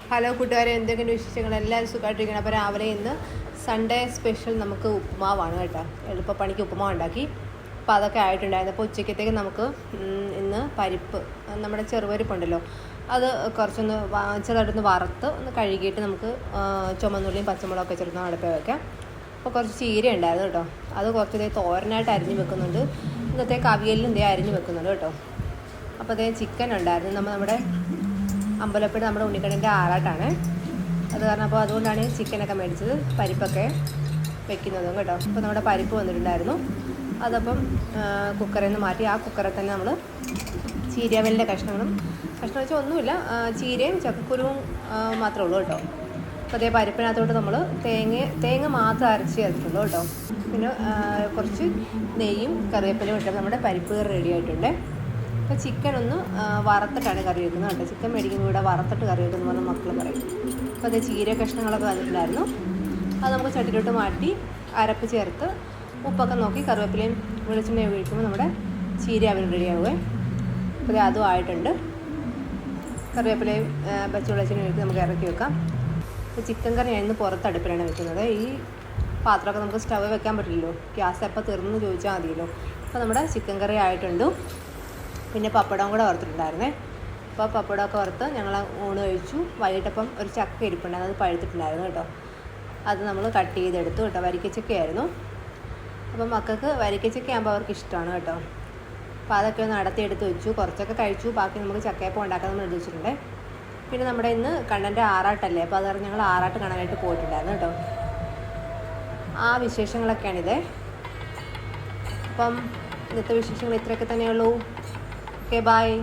Hello കൂട്ടുകാരെ, എന്തെങ്കിലും വിശേഷങ്ങൾ? എല്ലാവരും സുഖമായിട്ടിരിക്കണം. അപ്പോൾ രാവിലെ ഇന്ന് സൺഡേ സ്പെഷ്യൽ നമുക്ക് ഉപ്പുമാവാണ് കേട്ടോ. എളുപ്പപ്പണിക്ക് ഉപ്പുമാവ് ഉണ്ടാക്കി. അപ്പോൾ അതൊക്കെ ആയിട്ടുണ്ടായിരുന്നു. അപ്പോൾ ഉച്ചക്കത്തേക്ക് നമുക്ക് ഇന്ന് പരിപ്പ്, നമ്മുടെ ചെറുപരിപ്പുണ്ടല്ലോ, അത് കുറച്ചൊന്ന് ചെറുതായിട്ടൊന്ന് വറുത്ത് ഒന്ന് കഴുകിയിട്ട് നമുക്ക് ചുമന്നുള്ളിയും പച്ചമുളകൊക്കെ ചേർത്ത് അടുപ്പേ വയ്ക്കാം. അപ്പോൾ കുറച്ച് ചീര ഉണ്ടായിരുന്നു കേട്ടോ. അത് കുറച്ച് തോരനായിട്ട് അരിഞ്ഞ് വെക്കുന്നുണ്ട്. ഇന്നത്തേക്ക് അവിയലിനും അരിഞ്ഞ് വെക്കുന്നുണ്ട് കേട്ടോ. അപ്പോൾ ചിക്കൻ ഉണ്ടായിരുന്നു. നമ്മുടെ അമ്പലപ്പുഴ നമ്മുടെ ഉണ്ണിക്കണ്ണൻ്റെ ആറാട്ടാണ്. അത് കാരണം അപ്പോൾ അതുകൊണ്ടാണ് ചിക്കനൊക്കെ മേടിച്ചത്, പരിപ്പൊക്കെ വെക്കുന്നതും കേട്ടോ. അപ്പോൾ നമ്മുടെ പരിപ്പ് വന്നിട്ടുണ്ടായിരുന്നു. അതപ്പം കുക്കറിൽ നിന്ന് മാറ്റി ആ കുക്കറിൽ തന്നെ നമ്മൾ ചീരവലിൻ്റെ കഷ്ണം വെച്ചാൽ ഒന്നുമില്ല, ചീരയും ചക്കക്കുരുവും മാത്രമേ ഉള്ളൂ കേട്ടോ. അപ്പോൾ പരിപ്പിനകത്തോട്ട് നമ്മൾ തേങ്ങ മാത്രം അരച്ച് ചേർത്തിട്ടുള്ളൂ കേട്ടോ. പിന്നെ കുറച്ച് നെയ്യും കറിവേപ്പിലയും ഇട്ടാൽ നമ്മുടെ പരിപ്പ് കറി റെഡി ആയിട്ടുണ്ട്. അപ്പോൾ ചിക്കൻ ഒന്ന് വറുത്തിട്ടാണ് കറി വെക്കുന്നത് കേട്ടോ. ചിക്കൻ മേടിക്കുമ്പോൾ ഇവിടെ വറുത്തിട്ട് കറി വെക്കുന്നു പറഞ്ഞാൽ മക്കൾ പറയും. അപ്പോൾ ചീര കഷ്ണങ്ങളൊക്കെ വന്നിട്ടുണ്ടായിരുന്നു. അത് നമുക്ക് ചട്ടിയിലോട്ട് മാറ്റി അരപ്പ് ചേർത്ത് ഉപ്പൊക്കെ നോക്കി കറിവേപ്പിലയും വെളിച്ചെണ്ണയും ഒഴിക്കുമ്പോൾ നമ്മുടെ ചീര അവർ റെഡിയാവുക. അപ്പോൾ അതും ആയിട്ടുണ്ട്. കറിവേപ്പിലയും പച്ച വെളിച്ചെണ്ണയും ഒഴിച്ച് നമുക്ക് ഇറക്കി വെക്കാം. അപ്പോൾ ചിക്കൻ കറി ഞാൻ ഇന്ന് പുറത്ത് അടുപ്പിലാണ് വെക്കുന്നത്. ഈ പാത്രമൊക്കെ നമുക്ക് സ്റ്റവ് വെക്കാൻ പറ്റില്ലല്ലോ, ഗ്യാസ് എപ്പോൾ തീർന്നു ചോദിച്ചാൽ മതിയല്ലോ. അപ്പോൾ നമ്മുടെ ചിക്കൻ കറി ആയിട്ടുണ്ട്. പിന്നെ പപ്പടം കൂടെ വറുത്തിട്ടുണ്ടായിരുന്നേ. അപ്പോൾ പപ്പടമൊക്കെ വറുത്ത് ഞങ്ങൾ ഊണ് കഴിച്ചു. വൈകിട്ടപ്പം ഒരു ചക്ക ഇരിപ്പുണ്ടായിരുന്നു, അത് പഴുത്തിട്ടുണ്ടായിരുന്നു കേട്ടോ. അത് നമ്മൾ കട്ട് ചെയ്തെടുത്തു കേട്ടോ. വരിക്കച്ചക്കയായിരുന്നു. അപ്പം മക്കൾക്ക് വരിക്കച്ചക്ക ആകുമ്പോൾ അവർക്ക് ഇഷ്ടമാണ് കേട്ടോ. അപ്പോൾ അതൊക്കെ ഒന്ന് അടത്തിയെടുത്ത് വെച്ചു. കുറച്ചൊക്കെ കഴിച്ചു, ബാക്കി നമുക്ക് ചക്കയപ്പം ഉണ്ടാക്കാൻ നമ്മൾ എടുത്ത് വെച്ചിട്ടുണ്ട്. പിന്നെ നമ്മുടെ ഇന്ന് കണ്ണൻ്റെ ആറാട്ടല്ലേ, അപ്പോൾ അത് ഞങ്ങൾ ആറാട്ട് കാണാനായിട്ട് പോയിട്ടുണ്ടായിരുന്നു കേട്ടോ. ആ വിശേഷങ്ങളൊക്കെയാണിത്. അപ്പം ഇന്നത്തെ വിശേഷങ്ങൾ ഇത്രയൊക്കെ തന്നെയുള്ളൂ. Okay, bye.